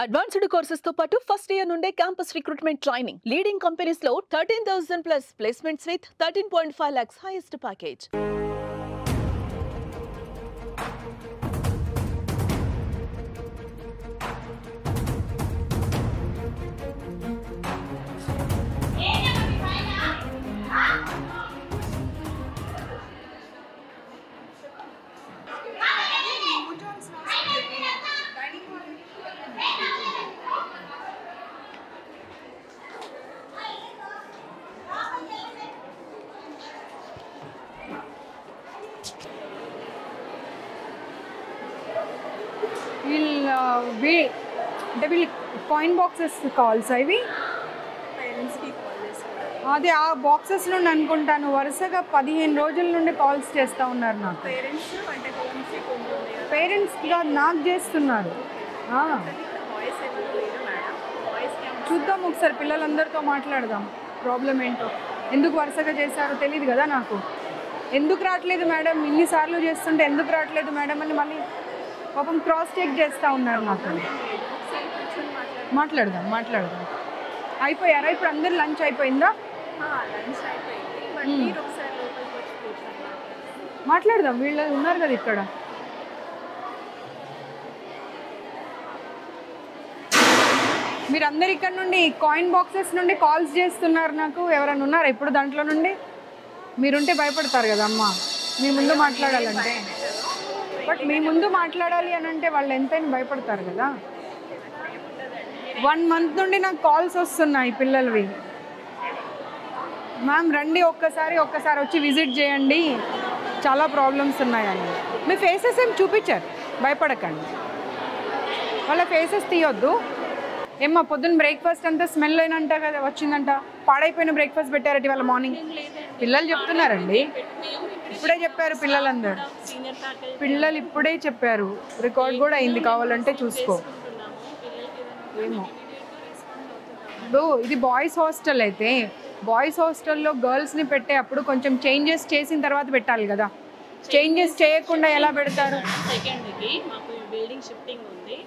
Advanced courses తో పాటు first year నుండే campus recruitment training leading companies లో 13,000 plus placements with 13.5 lakhs highest package. వీళ్ళు కాయిన్ బాక్సెస్ కాల్స్ అవి అదే ఆ బాక్సెస్ నుండి అనుకుంటాను వరుసగా 15 రోజుల నుండి కాల్స్ చేస్తూ ఉన్నారు నాకు. పేరెంట్స్గా నాకు చేస్తున్నారు. చూద్దాం ఒకసారి, పిల్లలందరితో మాట్లాడదాం. ప్రాబ్లం ఏంటో, ఎందుకు వరుసగా చేశారో తెలియదు కదా నాకు. ఎందుకు రావట్లేదు మేడం, ఇన్నిసార్లు చేస్తుంటే ఎందుకు రావట్లేదు మేడం అని మళ్ళీ పాపం క్రాస్ చెక్ చేస్తూ ఉన్నారు నాకు. మాట్లాడదాం. అయిపోయారా ఇప్పుడు? అందరు లంచ్ అయిపోయిందా? మాట్లాడదాం, వీళ్ళు ఉన్నారు కదా ఇక్కడ. మీరందరు ఇక్కడ నుండి కాయిన్ బాక్సెస్ నుండి కాల్స్ చేస్తున్నారు నాకు. ఎవరైనా ఉన్నారా ఇప్పుడు దాంట్లో నుండి? మీరుంటే భయపడతారు కదా అమ్మ, మీ ముందు మాట్లాడాలంటే. బట్ మీ ముందు మాట్లాడాలి అని అంటే వాళ్ళు ఎంతైనా భయపడతారు కదా. 1 month నుండి నాకు కాల్స్ వస్తున్నాయి పిల్లలవి. మ్యామ్ రండి ఒక్కసారి వచ్చి విజిట్ చేయండి, చాలా ప్రాబ్లమ్స్ ఉన్నాయని. మీ ఫేసెస్ ఏం చూపించారు, భయపడకండి. వాళ్ళ ఫేసెస్ తీయొద్దు. ఏమ్మా పొద్దున్న బ్రేక్ఫాస్ట్ అంతా స్మెల్ అయినంట కదా వచ్చిందంట, పాడైపోయిన బ్రేక్ఫాస్ట్ పెట్టారట ఇవాళ మార్నింగ్. పిల్లలు చెప్తున్నారండి, ఇప్పుడే చెప్పారు పిల్లలందరూ. పిల్లలు ఇప్పుడే చెప్పారు, రికార్డ్ కూడా అయింది, కావాలంటే చూసుకో. ఏమో ఇది బాయ్స్ హాస్టల్ అయితే, బాయ్స్ హాస్టల్లో గర్ల్స్ని పెట్టే అప్పుడు కొంచెం చేంజెస్ చేసిన తర్వాత పెట్టాలి కదా. చేంజెస్ చేయకుండా ఎలా పెడతారు? సెకండ్కి మాకు బిల్డింగ్ షిఫ్టింగ్ ఉంది,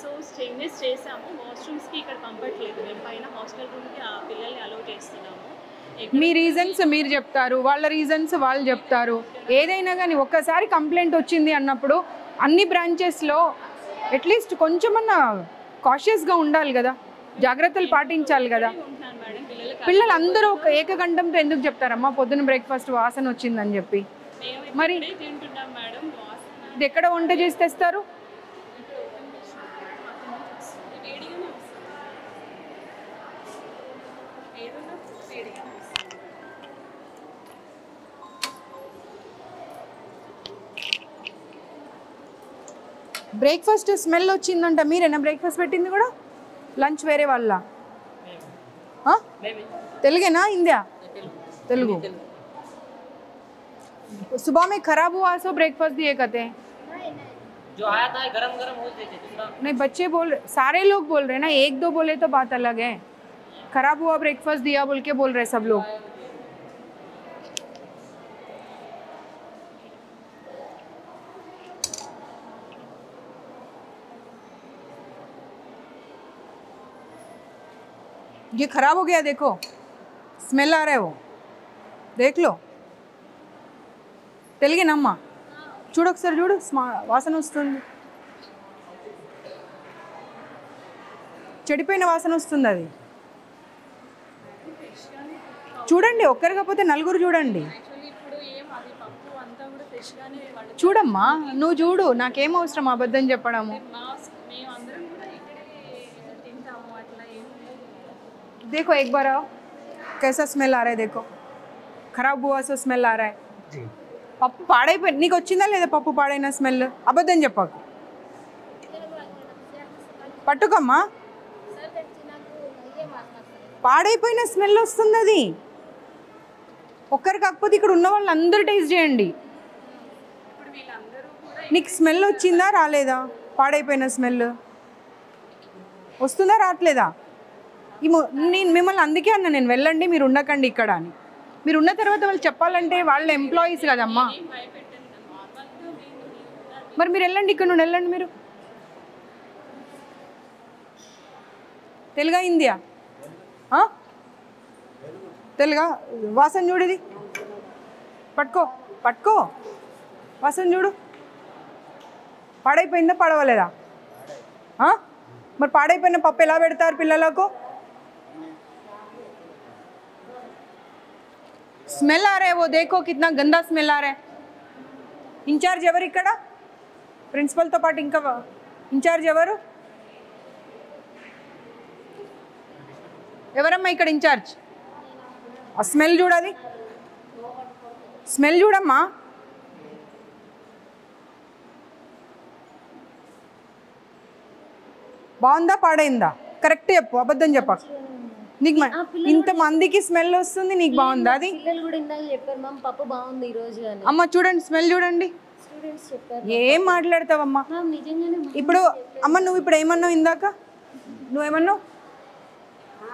సో చేంజెస్ చేసాము. వాష్రూమ్స్కి ఇక్కడ కంఫర్ట్ లేదు, మేము పైన హాస్టల్ రూమ్కి ఆ పిల్లల్ని అలౌ చేస్తున్నాము. మీ రీజన్స్ మీరు చెప్తారు, వాళ్ళ రీజన్స్ వాళ్ళు చెప్తారు. ఏదైనా కానీ ఒక్కసారి కంప్లైంట్ వచ్చింది అన్నప్పుడు అన్ని బ్రాంచెస్లో అట్లీస్ట్ కొంచెమన్నా కాషియస్గా ఉండాలి కదా, జాగ్రత్తలు పాటించాలి కదా. పిల్లలు అందరూ ఒక ఏకగంఠంతో ఎందుకు చెప్తారమ్మా పొద్దున్న బ్రేక్ఫాస్ట్ వాసన వచ్చిందని చెప్పి? మరి ఇది ఎక్కడ వంట చేసి తెస్తారు? బ్రేక్ఫాస్ట్ స్మెల్ వచ్చిందంట, మీరేనా బ్రేక్ఫాస్ట్ పెట్టింది కూడా? లంచ్ వేరే వాళ్ళ? తెలుగేనా हिंदी? तेलुगु. सुबह में खराब हुआ सो ब्रेकफास्ट दिए कहते हैं. जो आया था गरम गरम हो देते दूसरा. नहीं बच्चे बोल, सारे लोग बोल रहे हैं ना, 1-2 बोले तो बात अलग है. खराब हुआ ब्रेकफास्ट दिया बोल के बोल रहे सब लोग. ये खराब हो गया, देखो स्मेल आ रहा है, वो देख लो. తెలుగేనమ్మా? చూడు ఒకసారి, చూడు వాసన వస్తుంది, చెడిపోయిన వాసన వస్తుంది. అది చూడండి, ఒక్కరు కాకపోతే నలుగురు చూడండి. చూడమ్మా, నువ్వు చూడు, నాకేం అవసరం అబద్ధం చెప్పడము. देखो एक बार आओ, कैसा स्मेल आ रहा है, देखो खराब हुआ सो स्मेल आ रहा है. పప్పు పాడైపోయి నీకు వచ్చిందా లేదా? పప్పు పాడైన స్మెల్ అబద్ధం చెప్పకు, పట్టుకమ్మా. పాడైపోయిన స్మెల్ వస్తుంది, అది ఒక్కరు కాకపోతే ఇక్కడ ఉన్న వాళ్ళు అందరూ టేస్ట్ చేయండి. నీకు స్మెల్ వచ్చిందా రాలేదా? పాడైపోయిన స్మెల్ వస్తుందా రావట్లేదా? నేను మిమ్మల్ని అందుకే అన్నా, నేను వెళ్ళండి మీరు ఉండకండి ఇక్కడ అని. మీరు ఉన్న తర్వాత వాళ్ళు చెప్పాలంటే వాళ్ళ ఎంప్లాయీస్ కదమ్మా. మరి మీరు వెళ్ళండి, ఇక్కడ నుండి వెళ్ళండి. మీరు తెలుగా హిందీయా తెలుగా వాసన చూడు ఇది పట్టుకో పట్టుకో వాసన చూడు పాడైపోయిందా పడవలేదా మరి పాడైపోయిన పప్పు ఎలా పెడతారు పిల్లలకు స్మెల్ ఆ రే वो देखो कितना गंदा स्मेल आ रहा है ఇన్ఛార్జ్ ఎవరు ఇక్కడ ప్రిన్సిపల్తో పాటు ఇంకా ఇన్ఛార్జ్ ఎవరు ఎవరమ్మా ఇక్కడ ఇన్ఛార్జ్ ఆ స్మెల్ చూడాలి స్మెల్ చూడమ్మా బాగుందా పాడైందా కరెక్ట్ చెప్పు అబద్ధం చెప్ప నీకు ఇంతమందికి స్మెల్ వస్తుంది నీకు బాగుందా అది అమ్మ చూడండి స్మెల్ చూడండి ఏం మాట్లాడతావమ్మా ఇప్పుడు అమ్మ నువ్వు ఇప్పుడు ఏమన్నావు ఇందాక నువ్వేమన్నావు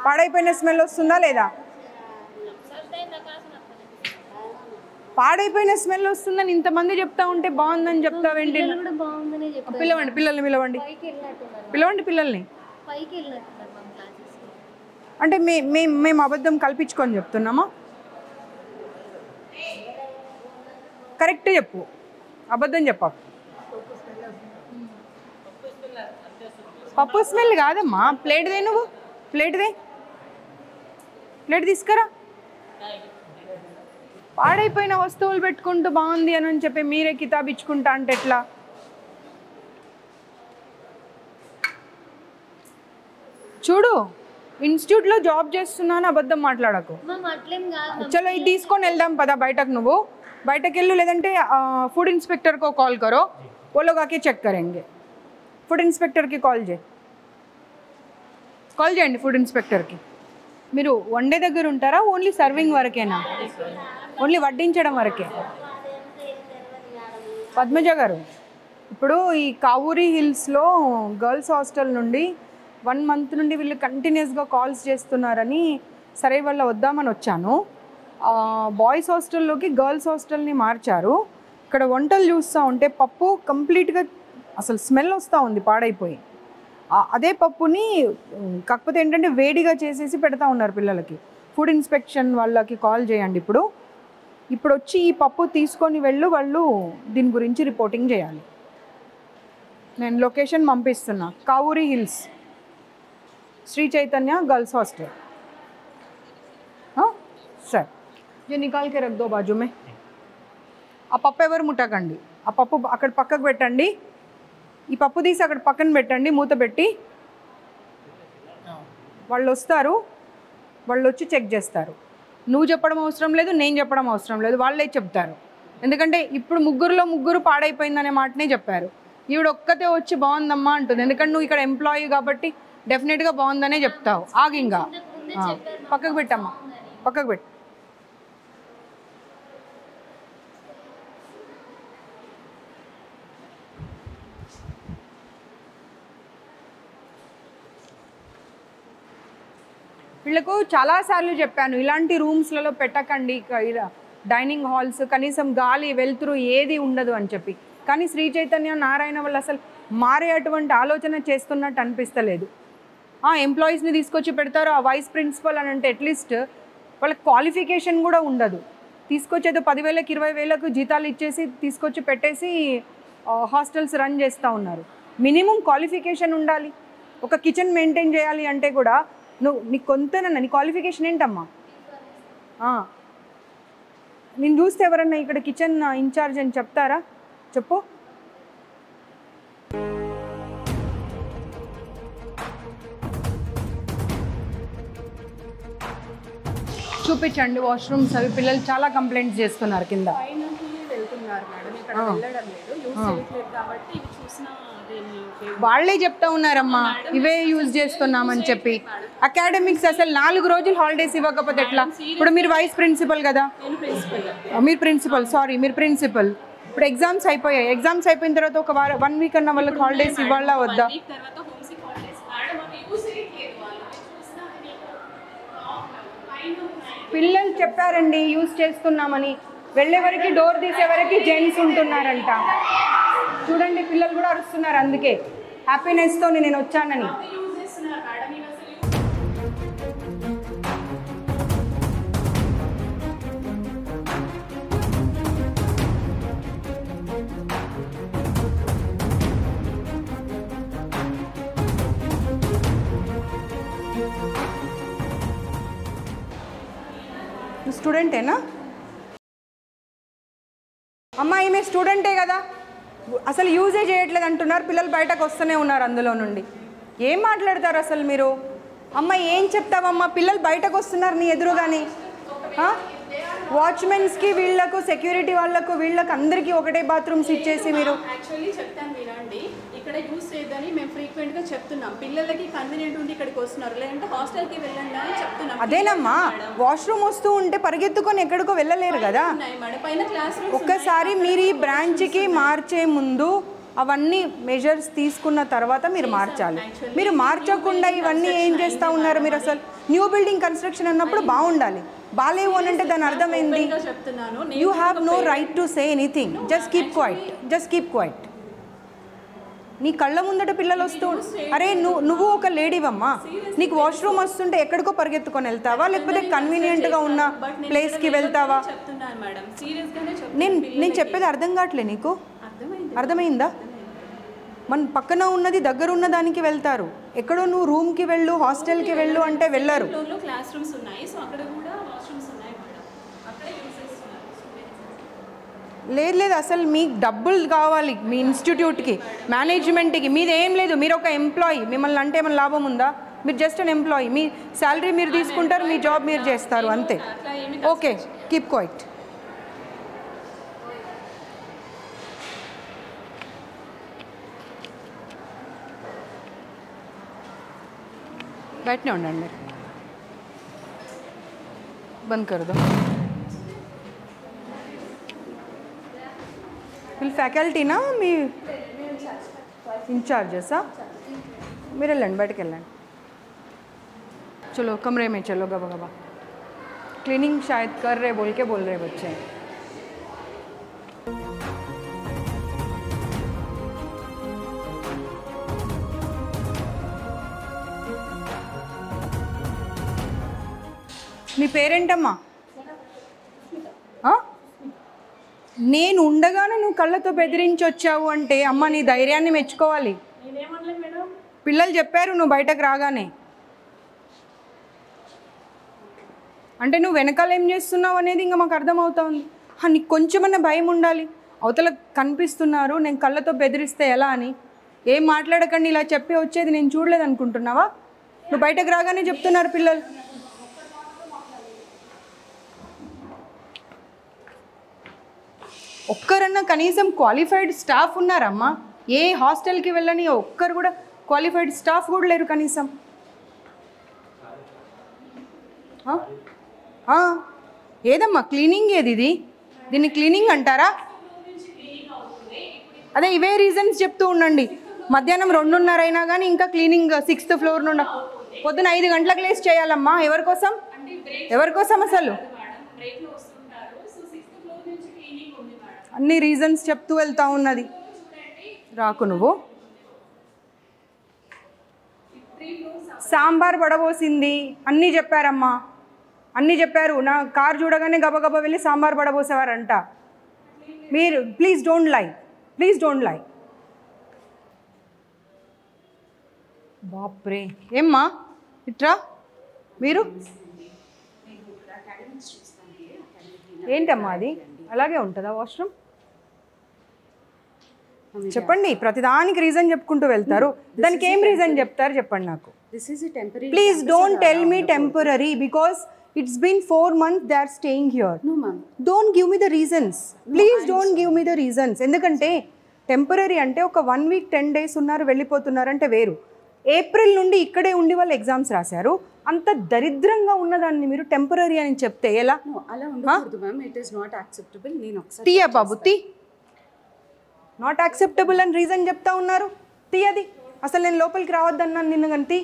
పాడైపోయిన స్మెల్ వస్తుందా లేదా పాడైపోయిన స్మెల్ వస్తుందని ఇంతమంది చెప్తా ఉంటే బాగుందని చెప్తావేంటి పిలవండి పిల్లల్ని పిలవండి పిలవండి పిల్లల్ని అంటే మేము అబద్ధం కల్పించుకొని చెప్తున్నామా కరెక్ట్ చెప్పు అబద్ధం చెప్పు పప్పు స్మెల్ కాదమ్మా ప్లేట్దే నువ్వు ప్లేట్దే ప్లేట్ తీసుకురా పాడైపోయిన వస్తువులు పెట్టుకుంటూ బాగుంది అని చెప్పి మీరే కితాబ్ ఇచ్చుకుంటా అంటే ఎట్లా చూడు ఇన్స్టిట్యూట్లో జాబ్ చేస్తున్నాను అబద్ధం మాట్లాడకు చలో ఇది తీసుకొని వెళ్దాం పదా బయటకు నువ్వు బయటకు వెళ్ళు లేదంటే ఫుడ్ ఇన్స్పెక్టర్కో కాల్ కరో वो लोग आके చెక్ करेंगे ఫుడ్ ఇన్స్పెక్టర్కి కాల్ చేయండి ఫుడ్ ఇన్స్పెక్టర్కి మీరు వన్ డే దగ్గర ఉంటారా ఓన్లీ సర్వింగ్ వరకేనా ఓన్లీ వడ్డించడం వరకే పద్మజ గారు ఇప్పుడు ఈ కావూరి హిల్స్లో గర్ల్స్ హాస్టల్ నుండి 1 month నుండి వీళ్ళు కంటిన్యూస్గా కాల్స్ చేస్తున్నారని సరే వాళ్ళ వద్దామని వచ్చాను బాయ్స్ హాస్టల్లోకి గర్ల్స్ హాస్టల్ని మార్చారు ఇక్కడ వంటలు చూస్తూ ఉంటే పప్పు కంప్లీట్గా అసలు స్మెల్ వస్తూ ఉంది పాడైపోయి అదే పప్పుని కాకపోతే ఏంటంటే వేడిగా చేసేసి పెడతా ఉన్నారు పిల్లలకి ఫుడ్ ఇన్స్పెక్షన్ వాళ్ళకి కాల్ చేయండి ఇప్పుడు వచ్చి ఈ పప్పు తీసుకొని వాళ్ళు దీని గురించి రిపోర్టింగ్ చేయాలి నేను location పంపిస్తున్నా Kavuri hills Shri Chaitanya girls hostel sir ये निकाल के रख दो बाजू में आ पप्पु एवर मुट्टकंडी आ पप्पु अक्कड पक्कకు పెట్టండి ఈ పప్పు తీసి అక్కడ పక్కన పెట్టండి మూత పెట్టి వాళ్ళు వస్తారు వాళ్ళు వచ్చి చెక్ చేస్తారు నువ్వు చెప్పడం అవసరం లేదు నేను చెప్పడం అవసరం లేదు వాళ్ళే చెప్తారు ఎందుకంటే ఇప్పుడు ముగ్గురు పాడైపోయిందనే మాటనే చెప్పారు ఈవిడ ఒక్కతే వచ్చి బాగుందమ్మా అంటుంది ఎందుకంటే నువ్వు ఇక్కడ ఎంప్లాయీ కాబట్టి డెఫినెట్గా బాగుందనే చెప్తావు ఆగింగా పక్కకు పెట్టమ్మా పక్కకు పెట్టు వీళ్ళకు చాలాసార్లు చెప్పాను ఇలాంటి రూమ్స్లలో పెట్టకండి డైనింగ్ హాల్స్ కనీసం గాలి వెలుతురు ఏది ఉండదు అని చెప్పి కానీ శ్రీ చైతన్య నారాయణ వాళ్ళు అసలు మారే అటువంటి ఆలోచన చేస్తున్నట్టు అనిపిస్తలేదు ఎంప్లాయీస్ని తీసుకొచ్చి పెడతారు ఆ వైస్ ప్రిన్సిపల్ అని అంటే అట్లీస్ట్ వాళ్ళకి క్వాలిఫికేషన్ కూడా ఉండదు తీసుకొచ్చేదో 10,000కి 20,000కు జీతాలు ఇచ్చేసి తీసుకొచ్చి పెట్టేసి హాస్టల్స్ రన్ చేస్తూ ఉన్నారు మినిమం క్వాలిఫికేషన్ ఉండాలి ఒక కిచెన్ మెయింటైన్ చేయాలి అంటే కూడా నీకు కొంతనన్నా నీ క్వాలిఫికేషన్ ఏంటమ్మా నేను చూస్తే ఎవరన్నా ఇక్కడ కిచెన్ ఇన్ఛార్జ్ అని చెప్తారా చెప్పు చూపించండి వాష్రూమ్స్ అవి పిల్లలు చాలా కంప్లైంట్స్ చేస్తున్నారు కింద వాళ్ళే చెప్తా ఉన్నారమ్మా ఇవే యూజ్ చేస్తున్నామని చెప్పి అకాడమిక్స్ అసలు 4 రోజులు హాలిడేస్ ఇవ్వకపోతే ఎట్లా ఇప్పుడు మీరు వైస్ ప్రిన్సిపల్ కదా మీరు ప్రిన్సిపల్ ఇప్పుడు ఎగ్జామ్స్ అయిపోయాయి ఎగ్జామ్స్ అయిపోయిన తర్వాత ఒక 1 వీక్ అన్న వాళ్ళకి హాలిడేస్ ఇవ్వాలా వద్దా పిల్లలు చెప్పారండి యూజ్ చేస్తున్నామని వెళ్ళేవరకు డోర్ తీసేవరకు జెంట్స్ ఉంటున్నారంట చూడండి పిల్లలు కూడా అరుస్తున్నారు అందుకే హ్యాపీనెస్తో నేను వచ్చానని స్టూడెంటేనా అమ్మా? ఈమె స్టూడెంటే కదా, అసలు యూజే చేయట్లేదు అంటున్నారు. పిల్లలు బయటకు వస్తూనే ఉన్నారు అందులో నుండి. ఏం మాట్లాడతారు అసలు మీరు? అమ్మ ఏం చెప్తావమ్మా? పిల్లలు బయటకు వస్తున్నారు నీ ఎదురుగాని. వాచ్మెన్స్కి వీళ్ళకు సెక్యూరిటీ వాళ్ళకు వీళ్ళకి అందరికీ ఒకటే బాత్రూమ్స్ ఇచ్చేసి మీరు. యాక్చువల్లీ చెప్తాను వినండి, ఇక్కడ యూజ్ చేయదని మేము ఫ్రీక్వెంట్గా చెప్తున్నాం. పిల్లలకి కన్వీనియంట్ ఉంది ఇక్కడికి వస్తున్నారు, లేదంటే హాస్టల్కి వెళ్ళండి అని చెప్తున్నాం. అదేనమ్మా, వాష్రూమ్ వస్తూ ఉంటే పరిగెత్తుకొని ఎక్కడికో వెళ్ళలేరు కదా. పైన క్లాస్ రూమ్స్ ఒక్కసారి మీరు ఈ బ్రాంచ్కి మార్చే ముందు అవన్నీ మెజర్స్ తీసుకున్న తర్వాత మీరు మార్చాలి. మీరు మార్చకుండా ఇవన్నీ ఏం చేస్తూ ఉన్నారు మీరు? అసలు న్యూ బిల్డింగ్ కన్స్ట్రక్షన్ అన్నప్పుడు బాగుండాలి, బాగాలేవు అని అంటే దాని అర్థమైంది. You have no right to say anything. Just keep quiet, just keep quiet. నీ కళ్ళ ముందట పిల్లలు వస్తూ, అరే నువ్వు ఒక లేడీవమ్మా, నీకు వాష్రూమ్ వస్తుంటే ఎక్కడికో పరిగెత్తుకొని వెళ్తావా, లేకపోతే కన్వీనియంట్గా ఉన్న ప్లేస్కి వెళ్తావా? నేను చెప్పేది అర్థం కావట్లే నీకు? అర్థమైందా? మన పక్కన ఉన్నది దగ్గర ఉన్న దానికి వెళ్తారు. ఎక్కడో నువ్వు రూమ్కి వెళ్ళు, హాస్టల్కి వెళ్ళు అంటే వెళ్ళరు. క్లాస్ రూమ్స్ ఉన్నాయి, సో అక్కడ కూడా వాష్రూమ్స్ ఉన్నాయి మేడం, అక్కడే యూజ్ చేస్తున్నారు. లేదు, అసలు మీకు డబ్బులు కావాలి మీ ఇన్స్టిట్యూట్కి, మేనేజ్మెంట్కి. మీది ఏం లేదు, మీరు ఒక ఎంప్లాయీ. మిమ్మల్ని అంటే ఏమైనా లాభం ఉందా? మీరు జస్ట్ అన్ ఎంప్లాయీ. మీ శాలరీ మీరు తీసుకుంటారు, మీ జాబ్ మీరు చేస్తారు, అంతే. Okay, keep quiet. బయటనే ఉండండి మీరు. బంద్ कर दो. వీళ్ళు ఫ్యాకల్టీనా మీ इंचार्जेसा? మీరు వెళ్ళండి, బయటకు వెళ్ళండి. चलो कमरे में चलो गबा गबा. क्लीनिंग शायद कर रहे बोल के बोल रहे बच्चे. మీ పేరేంటమ్మా? నేను ఉండగానే నువ్వు కళ్ళతో బెదిరించి వచ్చావు అంటే అమ్మ నీ ధైర్యాన్ని మెచ్చుకోవాలి. పిల్లలు చెప్పారు నువ్వు బయటకు రాగానే. అంటే నువ్వు వెనకాల ఏం చేస్తున్నావు అనేది ఇంకా మాకు అర్థమవుతుంది. నీకు కొంచెమన్నా భయం ఉండాలి. అవతల కనిపిస్తున్నారు, నేను కళ్ళతో బెదిరిస్తే ఎలా అని. ఏం మాట్లాడకండి ఇలా చెప్పి వచ్చేది నేను చూడలేదు అనుకుంటున్నావా? నువ్వు బయటకు రాగానే చెప్తున్నారు పిల్లలు. ఒక్కరన్నా కనీసం క్వాలిఫైడ్ స్టాఫ్ ఉన్నారమ్మా? ఏ హాస్టల్కి వెళ్ళని ఒక్కరు కూడా క్వాలిఫైడ్ స్టాఫ్ కూడా లేరు కనీసం. ఏదమ్మా క్లీనింగ్ ఏది? ఇది దీన్ని క్లీనింగ్ అంటారా? అదే ఇవే రీజన్స్ చెప్తూ ఉండండి. మధ్యాహ్నం 2:30 అయినా కానీ ఇంకా క్లీనింగ్ 6th ఫ్లోర్ నుండి పొద్దున 5 గంటలకు లేసి చేయాలమ్మా. ఎవరికోసం? ఎవరికోసం అసలు? అన్ని రీజన్స్ చెప్తూ వెళ్తా ఉన్నది. రాకు నువ్వు. సాంబార్ పడబోసింది అన్నీ చెప్పారమ్మా, అన్నీ చెప్పారు. నా కార్ చూడగానే గబగబా వెళ్ళి సాంబార్ పడబోసేవారంట. మీరు please don't lie, please don't lie. బాప్రే, ఏమ్మా ఇట్రా. మీరు ఏంటమ్మా అది అలాగే ఉంటుందా వాష్రూమ్? చెప్పండి. ప్రతిదానికి రీజన్ చెప్పుకుంటూ వెళ్తారు. దానికి ఏం రీజన్ చెప్తారు చెప్పండి నాకు. Please don't tell me temporary because it's been 4 months they are staying here. No ma'am, don't give me the reasons. Please don't give me the reasons. ఎందుకంటే టెంపరరీ అంటే ఒక 1 week 10 days ఉన్నారు వెళ్ళిపోతున్నారు అంటే వేరు. ఏప్రిల్ నుండి ఇక్కడే ఉండి వాళ్ళు ఎగ్జామ్స్ రాశారు. అంత దరిద్రంగా ఉన్నదాన్ని మీరు టెంపరరీ అని చెప్తే ఎలా? అలా ఉండకూడదు ma'am, it is not acceptable. నేను ఒకసారి తీయ బాబు తీ. నాట్ యాక్సెప్టబుల్ అని రీజన్ చెప్తా ఉన్నారు. తీయది. అసలు నేను లోపలికి రావద్దన్నాను నిన్ను కానీ తీ.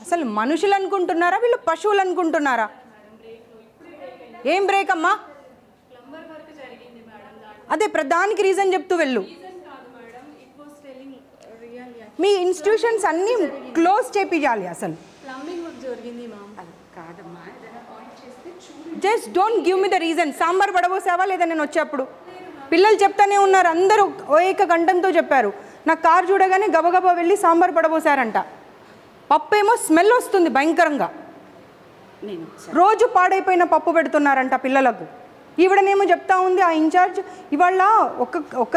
అసలు మనుషులు అనుకుంటున్నారా వీళ్ళు పశువులు అనుకుంటున్నారా? ఏం బ్రేక్ అమ్మా? అదే ప్రధానికి రీజన్ చెప్తూ వెళ్ళు. మీ ఇన్స్టిట్యూషన్స్ అన్నీ క్లోజ్ చేపియాలి. అసలు just don't give me the reason. Sambar పడబోసావా లేదా నేను వచ్చేప్పుడు? పిల్లలు చెప్తానే ఉన్నారు, అందరూ ఏక కంఠంతో చెప్పారు. నా కారు చూడగానే గబగబా వెళ్ళి సాంబార్ పడబోసారంట. పప్పు ఏమో స్మెల్ వస్తుంది భయంకరంగా. రోజు పాడైపోయిన పప్పు పెడుతున్నారంట పిల్లలకు. ఈవిడనేమో చెప్తా ఉంది ఆ ఇన్ఛార్జ్ ఇవాళ ఒక్క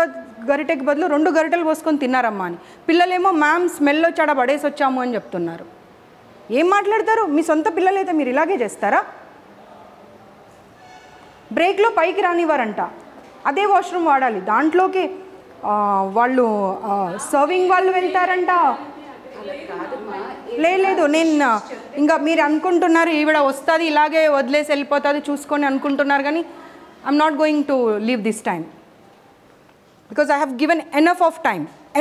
గరిటెకి బదులు 2 గరిటెలు పోసుకొని తిన్నారమ్మా అని. పిల్లలేమో మ్యామ్ స్మెల్ వచ్చాడ పడేసి వచ్చాము అని చెప్తున్నారు. ఏం మాట్లాడతారు? మీ సొంత పిల్లలైతే మీరు ఇలాగే చేస్తారా? బ్రేక్లో పైకి రానివ్వరంట, అదే వాష్రూమ్ వాడాలి. దాంట్లోకి వాళ్ళు సర్వింగ్ వాళ్ళు వెళ్తారంట. లేదు నేను ఇంకా మీరు అనుకుంటున్నారు ఈవిడ వస్తుంది ఇలాగే వదిలేసి వెళ్ళిపోతుంది చూసుకొని అనుకుంటున్నారు, కానీ I'm not going to leave this time because I have given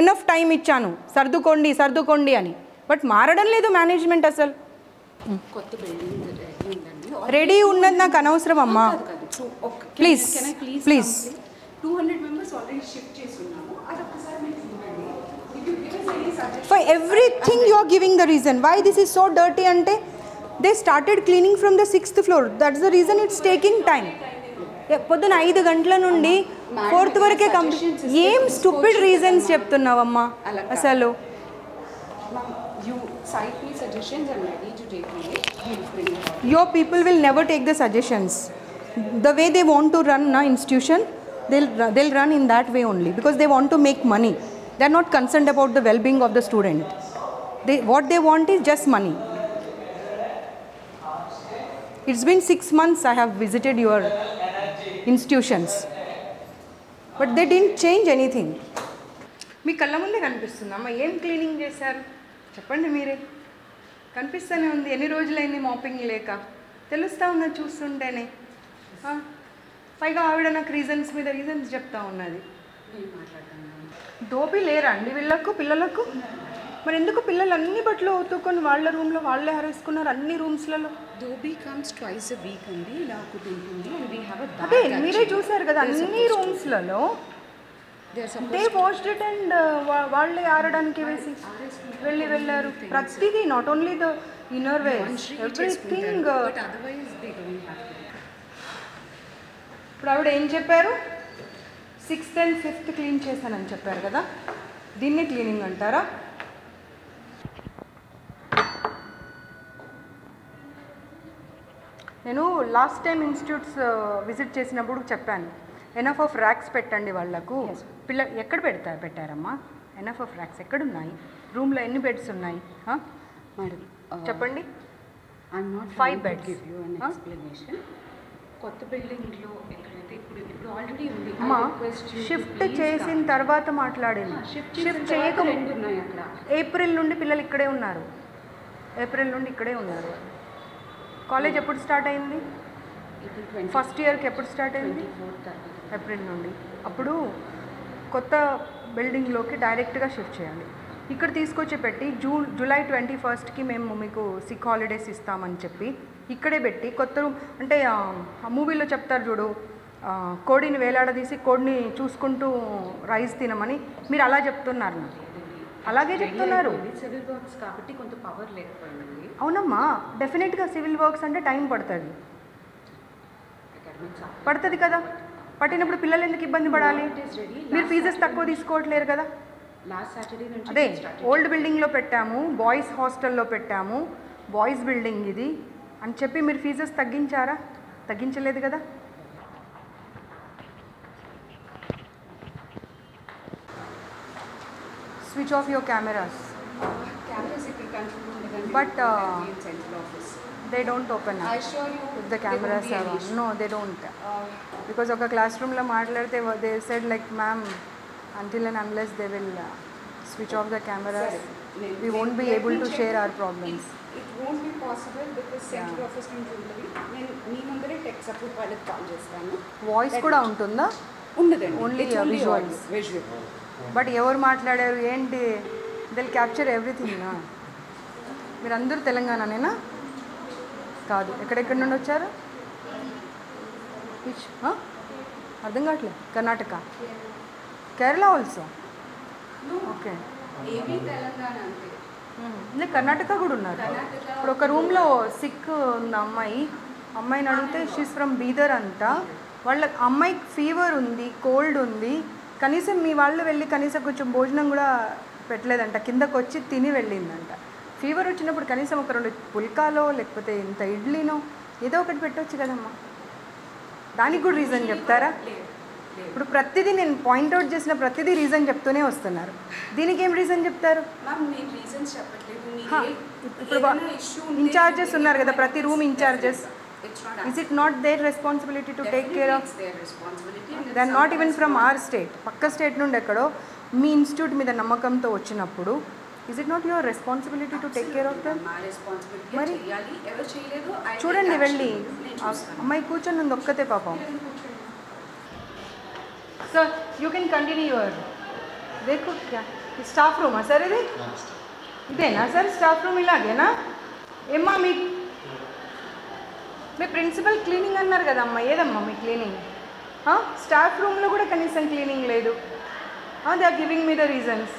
enough time ఇచ్చాను సర్దుకోండి అని. బట్ మారడం లేదు మేనేజ్మెంట్. అసలు రెడీ ఉన్నది నాకు అనవసరం అమ్మా. ప్లీజ్ 200 members already shift చేస్తున్నాము. అదొకసారి మీరు చూడండి. If you give us any suggestion for everything you are giving the reason why this is so dirty ante they started cleaning from the 6th floor. That's the reason it's taking time. పొద్దున 5 గంటల నుండి 4th వరకే complete. ఏం stupid reasons చెప్తున్నావమ్మా అసలు. you cite me suggestions and ready to take me. Your people will never take the suggestions. The way they want to run na institution, they'll run in that way only because they want to make money. They're not concerned about the well-being of the student. What they want is just money. It's been 6 months I have visited your institutions, but they didn't change anything. మీ కళ్ళ ముందే కనిపిస్తుందమ్మా. ఏం cleaning చేశారు చెప్పండి మీరే. కనిపిస్తూనే ఉంది. ఎన్ని రోజులైంది మాపింగ్ లేక? తెలుస్తూ ఉన్నది చూస్తుంటేనే. పైగా ఆవిడ నాకు రీజన్స్ మీద రీజన్స్ చెప్తా ఉన్నది. దోపి లేరా అండి వీళ్ళకు పిల్లలకు? మరి ఎందుకు పిల్లలు అన్ని బట్టలు ఉతుక్కొని వాళ్ళ రూమ్లో వాళ్ళే హరేసుకున్నారు అన్ని రూమ్స్లలో? Dhobi comes twice a week అండి. ఇలా ఒకటి ఉంటుంది and we have a bag. అదే మీరే చూసారు కదా అన్ని రూమ్స్లలో దే వాష్డ్ ఇట్ అండ్ వాళ్ళే ఆరడానికి వేసి వెళ్ళారు. ప్రతిదీ not only the inner wears everything. ఇప్పుడు ఆవిడ ఏం చెప్పారు? 6th and 5th క్లీన్ చేశానని చెప్పారు కదా, దీన్ని క్లీనింగ్ అంటారా? నేను లాస్ట్ టైం ఇన్స్టిట్యూట్స్ విజిట్ చేసినప్పుడు చెప్పాను ఎనఫ్ ఆఫ్ ర్యాక్స్ పెట్టండి వాళ్ళకు. ఎక్కడ పెట్టారమ్మా ఎనఫ్ ఆఫ్ ర్యాక్స్? ఎక్కడున్నాయి? రూమ్లో ఎన్ని బెడ్స్ ఉన్నాయి మేడం చెప్పండి. 5 beds. Give you an explanation. కొత్త బిల్డింగ్లో ఎక్కడైతే ఇప్పుడు ఆల్రెడీ ఉంది. అమ్మా షిఫ్ట్ చేసిన తర్వాత మాట్లాడింది. షిఫ్ట్ చేయక ఉన్నాయి అక్కడ. ఏప్రిల్ నుండి పిల్లలు ఇక్కడే ఉన్నారు. కాలేజ్ ఎప్పుడు స్టార్ట్ అయింది? ఫస్ట్ ఇయర్కి ఎప్పుడు స్టార్ట్ అయింది? ఏప్రిల్ నుండి. అప్పుడు కొత్త బిల్డింగ్లోకి డైరెక్ట్గా షిఫ్ట్ చేయాలి. ఇక్కడ తీసుకొచ్చి పెట్టి జూలై 21st మేము మీకు సిక్ హాలిడేస్ ఇస్తామని చెప్పి ఇక్కడే పెట్టి కొత్త రూమ్ అంటే మూవీలో చెప్తారు చూడు, కోడిని వేలాడదీసి కోడిని చూసుకుంటూ రైస్ తినమని, మీరు అలా చెప్తున్నారు నాకు. అలాగే చెప్తున్నారు. సివిల్ వర్క్స్ కాబట్టి కొంత పవర్ లేకపోయింది. అవునమ్మా, డెఫినెట్గా సివిల్ వర్క్స్ అంటే టైం పడుతుంది కదా. పట్టినప్పుడు పిల్లలు ఎందుకు ఇబ్బంది పడాలి? మీరు ఫీజెస్ తక్కువ తీసుకోవట్లేరు కదా. లాస్ట్ సాటర్డే నుంచి అదే ఓల్డ్ బిల్డింగ్లో పెట్టాము, బాయ్స్ హాస్టల్లో పెట్టాము, బాయ్స్ బిల్డింగ్ ఇది అని చెప్పి మీరు ఫీజెస్ తగ్గించారా? తగ్గించలేదు కదా. Switch off your cameras. But they don't open up. I assure you if the cameras are on. No, they don't. Because of a classroom lo maatladte they said like ma'am until and unless they will switch off the cameras we won't be able to share our problems. It won't be possible because central office నుంచి ఉంటుంది. నేను మీ ముందరే tech support వాళ్ళకి call చేస్తాను. Voice కూడా ఉంటుందా? ఉండదండి. Only visuals. But ఎవరు మాట్లాడారు ఏంటి? దే క్యాప్చర్ ఎవ్రీథింగ్ నా. మీరందరూ తెలంగాణనేనా? కాదు. ఎక్కడెక్కడి నుండి వచ్చారు? అర్థం కావట్లేదు. Karnataka, Kerala also. Okay. AP Telangana అంటే కర్ణాటక కూడా ఉన్నారు. ఇప్పుడు ఒక రూమ్లో సిక్ ఉన్న అమ్మాయిని అడిగితే షీస్ ఫ్రమ్ బీదర్ అంట. వాళ్ళ అమ్మాయికి ఫీవర్ ఉంది, కోల్డ్ ఉంది, కనీసం మీ వాళ్ళు వెళ్ళి కనీసం కొంచెం భోజనం కూడా పెట్టలేదంట, కిందకు వచ్చి తిని వెళ్ళిందంట. ఫీవర్ వచ్చినప్పుడు కనీసం ఒక 2 పుల్కాలో లేకపోతే ఇంత ఇడ్లీనో ఏదో ఒకటి పెట్టవచ్చు కదమ్మా. దానికి కూడా రీజన్ చెప్తారా? ఇప్పుడు ప్రతిదీ నేను పాయింట్అవుట్ చేసిన ప్రతిదీ రీజన్ చెప్తూనే వస్తున్నారు. దీనికి ఏం రీజన్ చెప్తారు? ఇప్పుడు ఇన్ఛార్జెస్ ఉన్నారు కదా, ప్రతి room in-charges. Is it not their responsibility to take care of? They are not even from our state. పక్క స్టేట్ నుండి ఎక్కడో మీ ఇన్స్టిట్యూట్ మీద నమ్మకంతో వచ్చినప్పుడు is it not your responsibility to take care of them? మరి చూడండి వెళ్ళి అమ్మాయి కూర్చొని ఉంది ఒక్కతే పాపం. Sir you can continue your దేఖో క్యా స్టాఫ్ రూమా సార్ ఇది? ఇదేనా సార్ స్టాఫ్ రూమ్? ఇలాగేనా ఏమ్మా? మీ ప్రిన్సిపల్ క్లీనింగ్ అన్నారు కదమ్మా, ఏదమ్మా మీ క్లీనింగ్? స్టాఫ్ రూమ్లో కూడా కనీసం క్లీనింగ్ లేదు. They are giving me the reasons.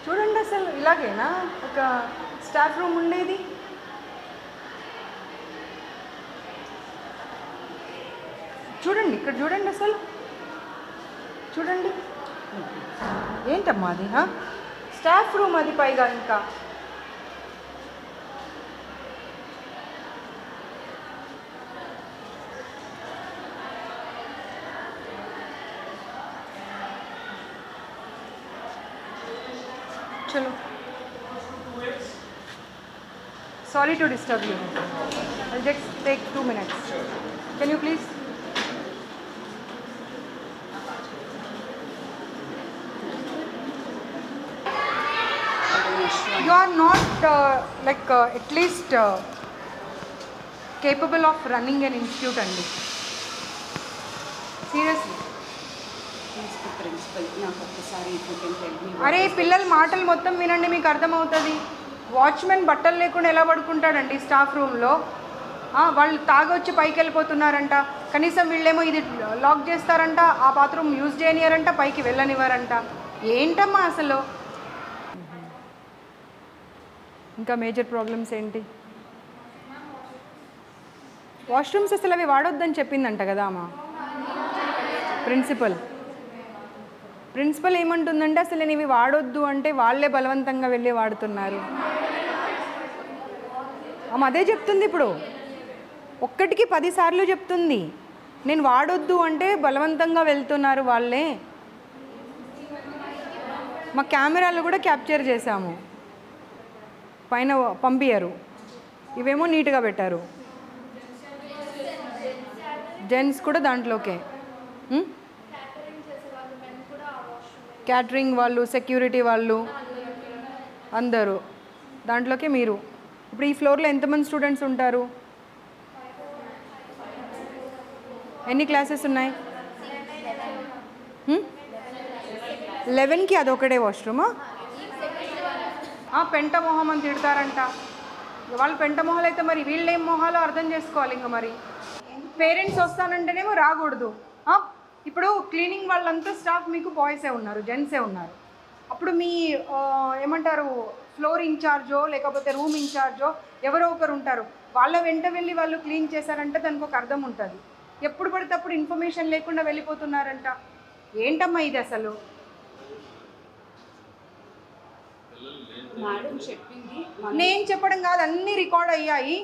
చూడండి అసలు ఇలాగేనా ఒక స్టాఫ్ రూమ్ ఉండేది? చూడండి ఇక్కడ చూడండి అసలు చూడండి ఏంటమ్మా అది? స్టాఫ్ రూమ్ అది పైగా ఇంకా. चलो sorry to disturb you. I'll just take 2 minutes. Can you please? You are not at least capable of running an institute andi. Seriously. అరే పిల్లల మాటలు మొత్తం వినండి, మీకు అర్థమవుతుంది. వాచ్మెన్ బట్టలు లేకుండా ఎలా పడుకుంటాడండి స్టాఫ్ రూమ్లో? వాళ్ళు తాగొచ్చి పైకి వెళ్ళిపోతున్నారంట, కనీసం వీళ్ళేమో ఇది లాక్ చేస్తారంట, ఆ బాత్రూమ్ యూజ్ చేయనియారంట, పైకి వెళ్ళనివ్వరంట. ఏంటమ్మా అసలు? ఇంకా మేజర్ ప్రాబ్లమ్స్ ఏంటి? వాష్రూమ్స్ అసలు అవి వాడొద్దని చెప్పిందంట కదా అమ్మా ప్రిన్సిపల్ ఏమంటుందంటే అసలు నేను ఇవి వాడొద్దు అంటే వాళ్ళే బలవంతంగా వెళ్ళి వాడుతున్నారు. అమ్మ అదే చెప్తుంది ఇప్పుడు, ఒక్కటికి 10 సార్లు చెప్తుంది. నేను వాడొద్దు అంటే బలవంతంగా వెళ్తున్నారు వాళ్ళే. మా కెమెరాలు కూడా క్యాప్చర్ చేశాము, పైన పంపించారు. ఇవేమో నీట్గా పెట్టారు, జెంట్స్ కూడా దాంట్లోకే. క్యాటరింగ్ వాళ్ళు, సెక్యూరిటీ వాళ్ళు అందరూ దాంట్లోకే. మీరు ఇప్పుడు ఈ ఫ్లోర్లో ఎంతమంది స్టూడెంట్స్ ఉంటారు? ఎన్ని క్లాసెస్ ఉన్నాయి? 11కి అదొకటే వాష్రూమా? పెంట మొహం అని తిడతారంట. వాళ్ళు పెంట మొహాలు అయితే మరి వీళ్ళేం మొహాలో అర్థం చేసుకోవాలి. ఇంకా మరి పేరెంట్స్ వస్తానంటేనేమో రాకూడదు. ఇప్పుడు క్లీనింగ్ వాళ్ళంతా స్టాఫ్ మీకు బాయ్సే ఉన్నారు, జెంట్సే ఉన్నారు. అప్పుడు మీ ఏమంటారు ఫ్లోర్ ఇన్ఛార్జో లేకపోతే రూమ్ ఇన్ఛార్జో ఎవరో ఒకరు ఉంటారు, వాళ్ళ వెంట వెళ్ళి వాళ్ళు క్లీన్ చేశారంటే దానికి ఒక అర్థం ఉంటుంది. ఎప్పుడు పడితే అప్పుడు ఇన్ఫర్మేషన్ లేకుండా వెళ్ళిపోతున్నారంట. ఏంటమ్మా ఇది అసలు? నేను చెప్పడం కాదు, అన్నీ రికార్డ్ అయ్యాయి.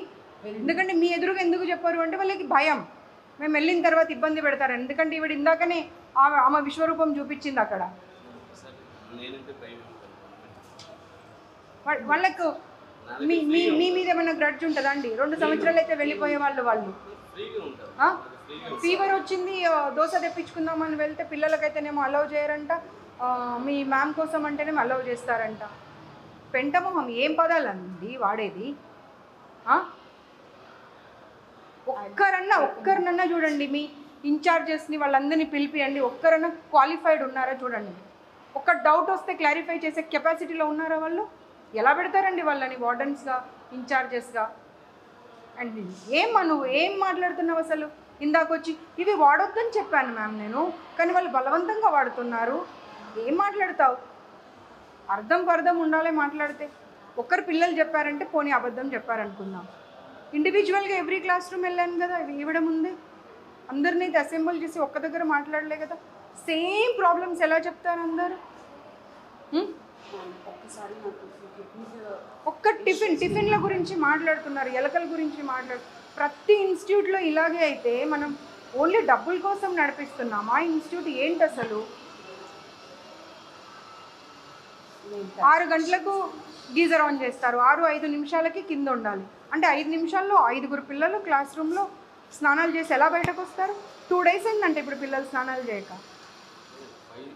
ఎందుకంటే మీ ఎదురుగా ఎందుకు చెప్పారు అంటే వాళ్ళకి భయం, మేము వెళ్ళిన తర్వాత ఇబ్బంది పెడతారు. ఎందుకంటే ఈవిడ ఇందాకనే ఆమె విశ్వరూపం చూపించింది అక్కడ. వాళ్ళకు మీ మీ మీద ఏమైనా గ్రడ్జ్ ఉంటుందా అండి? 2 సంవత్సరాలు అయితే వెళ్ళిపోయే వాళ్ళు ఫీవర్ వచ్చింది దోశ తెప్పించుకుందామని వెళ్తే పిల్లలకైతేనేమో అలౌ చేయరంట, మీ మ్యామ్ కోసం అంటేనేమో అలౌ చేస్తారంట. పెంటమొహం ఏం పదాలండి వాడేది? ఒక్కరినన్నా చూడండి, మీ ఇన్ఛార్జెస్ని వాళ్ళందరినీ పిలిపియండి, ఒక్కరన్నా క్వాలిఫైడ్ ఉన్నారా చూడండి. ఒక్క డౌట్ వస్తే క్లారిఫై చేసే కెపాసిటీలో ఉన్నారా వాళ్ళు? ఎలా పెడతారండి వాళ్ళని వార్డెన్స్గా, ఇన్ఛార్జెస్గా? అండ్ నువ్వు ఏం మాట్లాడుతున్నావు అసలు? ఇందాకొచ్చి ఇవి వాడొద్దని చెప్పాను మ్యామ్ నేను, కానీ వాళ్ళు బలవంతంగా వాడుతున్నారు. ఏం మాట్లాడతావు? అర్థం ఉండాలి మాట్లాడితే. ఒక్కరు పిల్లలు చెప్పారంటే పోనీ అబద్ధం చెప్పారనుకుందాం. ఇండివిజువల్గా ఎవ్రీ క్లాస్ రూమ్ వెళ్ళాను కదా, ఇవ్వడం ఉంది. అందరినీ అసెంబుల్ చేసి ఒక్క దగ్గర మాట్లాడలే కదా. సేమ్ ప్రాబ్లమ్స్ ఎలా చెప్తారు అందరు? ఒక్క టిఫిన్ల గురించి మాట్లాడుతున్నారు, ఎలకల గురించి ప్రతి ఇన్స్టిట్యూట్లో ఇలాగే అయితే మనం ఓన్లీ డబ్బుల కోసం నడిపిస్తున్నాం. ఆ ఇన్స్టిట్యూట్ ఏంటి అసలు? 6 గంటలకు గీజర్ ఆన్ చేస్తారు, 6-5 నిమిషాలకి కింద ఉండాలి. అంటే 5 నిమిషాల్లో 5 పిల్లలు క్లాస్ రూమ్లో స్నానాలు చేసి ఎలా బయటకు వస్తారు? 2 days అయిందంటే ఇప్పుడు పిల్లలు స్నానాలు చేయక.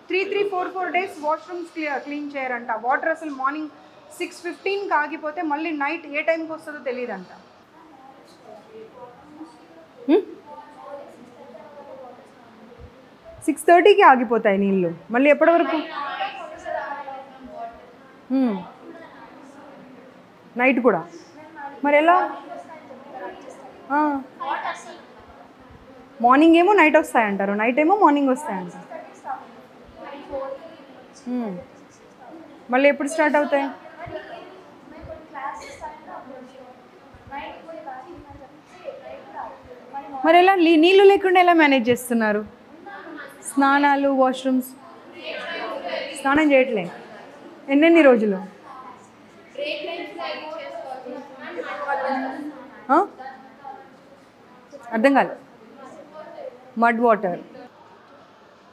3-4 days వాష్రూమ్స్ క్లీన్ చేయరంట. వాటర్ అసలు మార్నింగ్ 6:15కి ఆగిపోతే మళ్ళీ నైట్ ఏ టైంకి వస్తుందో తెలియదంట. 6:30కి ఆగిపోతాయి నీళ్ళు, మళ్ళీ ఎప్పటి వరకు? నైట్ కూడా. మరి ఎలా? మార్నింగ్ ఏమో నైట్ వస్తాయంటారు, నైట్ ఏమో మార్నింగ్ వస్తాయంటారు. మళ్ళీ ఎప్పుడు స్టార్ట్ అవుతాయి? మరి ఎలా నీళ్ళు లేకుండా ఎలా మేనేజ్ చేస్తున్నారు? స్నానాలు, వాష్రూమ్స్, స్నానం చేయట్లే ఎన్నెన్ని రోజులు? అర్థం కాదు. మడ్ వాటర్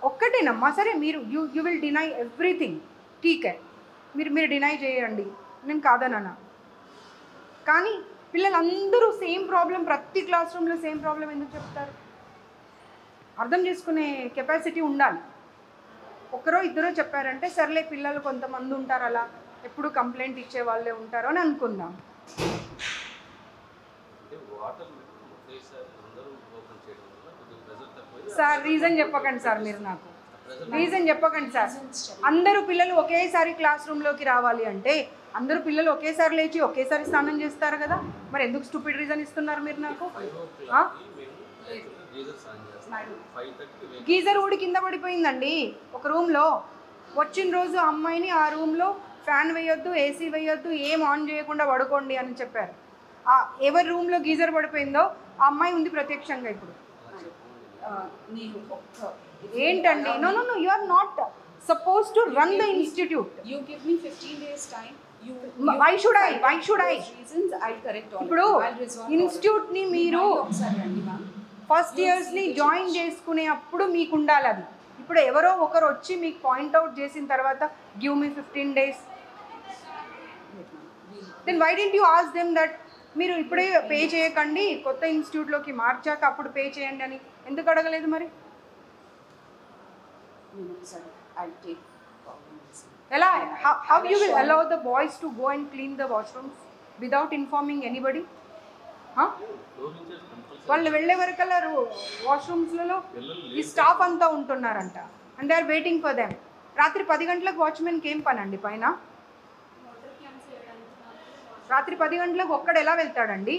ఒక్కటేనమ్మా. సరే మీరు యూ విల్ డినై ఎవ్రీథింగ్, ఠీకే, మీరు డినై చేయండి, నేను కాదన్నా. కానీ పిల్లలందరూ సేమ్ ప్రాబ్లం, ప్రతి క్లాస్ రూమ్లో సేమ్ ప్రాబ్లం ఎందుకు చెప్తారు? అర్థం చేసుకునే కెపాసిటీ ఉండాలి. ఒకరో ఇద్దరో చెప్పారంటే సర్లే, పిల్లలు కొంతమంది ఉంటారు అలా ఎప్పుడు కంప్లైంట్ ఇచ్చే వాళ్ళే ఉంటారు అని అనుకుందాం. సార్ రీజన్ చెప్పకండి సార్, మీరు నాకు రీజన్ చెప్పకండి సార్. అందరూ పిల్లలు ఒకేసారి క్లాస్ రూమ్లోకి రావాలి అంటే అందరూ పిల్లలు ఒకేసారి లేచి ఒకేసారి స్నానం చేస్తారు కదా, మరి ఎందుకు స్టూపిడ్ రీజన్ ఇస్తున్నారు మీరు నాకు? గీజర్ ఊడి కింద పడిపోయిందండి ఒక రూమ్లో. వచ్చిన రోజు అమ్మాయిని ఆ రూమ్లో ఫ్యాన్ వేయొద్దు, ఏసీ వేయొద్దు, ఏం ఆన్ చేయకుండా పడుకోండి అని చెప్పారు. ఎవరి రూమ్లో గీజర్ పడిపోయిందో ఆ అమ్మాయి ఉంది ప్రత్యక్షంగా ఇప్పుడు. ఏంటండి? No no no, you are not suppose to run the institute. You give me 15 days time. Why should I? Reasons I'll correct all. ఇప్పుడు ఇన్స్టిట్యూట్ ని మీరు ఫస్ట్ ఇయర్స్ ని జాయిన్ చేసుకునే అప్పుడు మీకు ఉండాలి అది. ఇప్పుడు ఎవరో ఒకరు వచ్చి మీకు పాయింట్అవుట్ చేసిన తర్వాత give me 15 days, then why don't you ask them that మీరు ఇప్పుడే పే చేయకండి, కొత్త ఇన్స్టిట్యూట్లోకి మార్చాక అప్పుడు పే చేయండి అని ఎందుకు అడగలేదు? మరి ఎలా? How you will allow the boys to go and clean the washrooms without informing anybody? వాళ్ళు వెళ్ళే వరకల్లా వాష్రూమ్స్లలో ఈ స్టాఫ్ అంతా ఉంటున్నారంట, and they are waiting for them. రాత్రి 10 గంటలకు వాచ్మెన్కి ఏం పని అండి పైన? రాత్రి 10 గంటలకు ఒక్కడు ఎలా వెళ్తాడండి?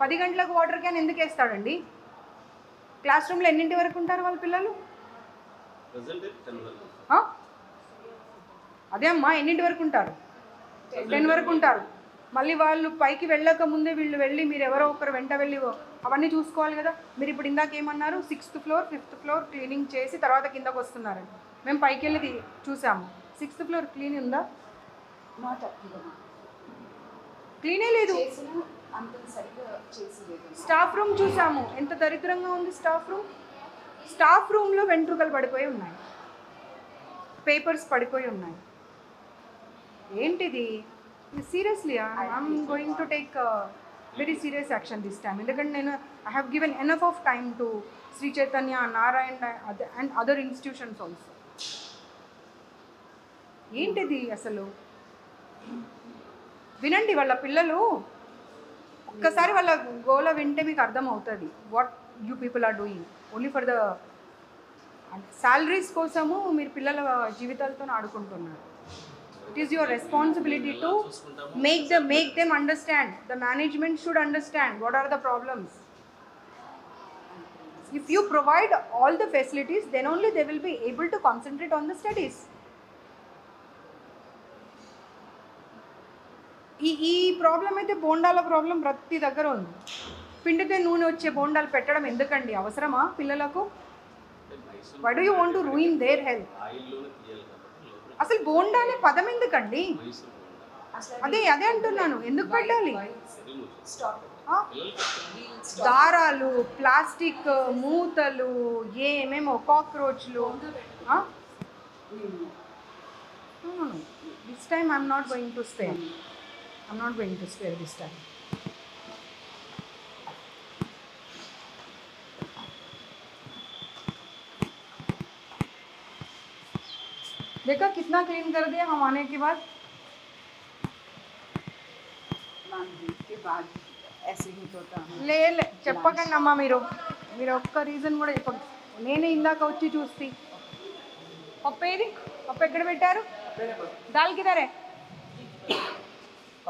10 గంటలకు వాటర్ క్యాన్ ఎందుకు వేస్తాడండి? క్లాస్ రూమ్లో ఎన్నింటి వరకు ఉంటారు వాళ్ళ పిల్లలు? అదే అమ్మా, ఎన్నింటి వరకు ఉంటారు? 10 వరకు ఉంటారు. మళ్ళీ వాళ్ళు పైకి వెళ్ళక ముందే వీళ్ళు వెళ్ళి మీరు ఎవరో ఒకరు వెంట వెళ్ళి అవన్నీ చూసుకోవాలి కదా. మీరు ఇప్పుడు ఇందాక ఏమన్నారు? 6th floor 5th floor cleaning చేసి తర్వాత కిందకు వస్తున్నారండి. మేము పైకి వెళ్ళి చూసాము, 6th floor క్లీన్ ఉందా? క్లీనే లేదు. స్టాఫ్ రూమ్ చూసాము, ఎంత దరిద్రంగా ఉంది స్టాఫ్ రూమ్. స్టాఫ్ రూమ్లో వెంట్రుకలు పడిపోయి ఉన్నాయి, పేపర్స్ పడిపోయి ఉన్నాయి. ఏంటిది? Seriously I'm going to take very serious action this time. ఎందుకంటే నేను I have given enough of time to Sri Chaitanya, Narayana and other institutions also. ఏంటిది అసలు? వినండి, వాళ్ళ పిల్లలు ఒక్కసారి వాళ్ళ గోల వింటే మీకు అర్థమవుతుంది what you people are doing only for the salaries కోసము. మీరు పిల్లల జీవితాలతో ఆడుకుంటున్నారు. It is your responsibility to make them understand. The management should understand what are the problems. If you provide all the facilities, then only they will be able to concentrate on the studies. ఈ problem అయితే బోండాల problem ప్రతి దగ్గర ఉంది. పిండితే నూనె వచ్చే బోండాలు పెట్టడం ఎందుకండి? అవసరమా పిల్లలకు? Why do you want to ruin their health? అసలు బోండా అనే పదం ఎందుకండి? అదే అదే అంటున్నాను, ఎందుకు పెట్టాలి? దారాలు, ప్లాస్టిక్ మూతలు, ఏమేమో కాక్రోచ్లు. This time I'm not going to spare. I'm not going to spare this time. देखा कितना क्लीन कर दिया हम आने के बाद. ऐसे ही होता है. లే చెప్పకండి అమ్మా, మీరు ఒక్క రీజన్ కూడా చెప్పండి. నేనే ఇందాక వచ్చి చూస్తే పప్పు ఏది? పప్పు ఎక్కడ పెట్టారు? దాల్ కిదరే?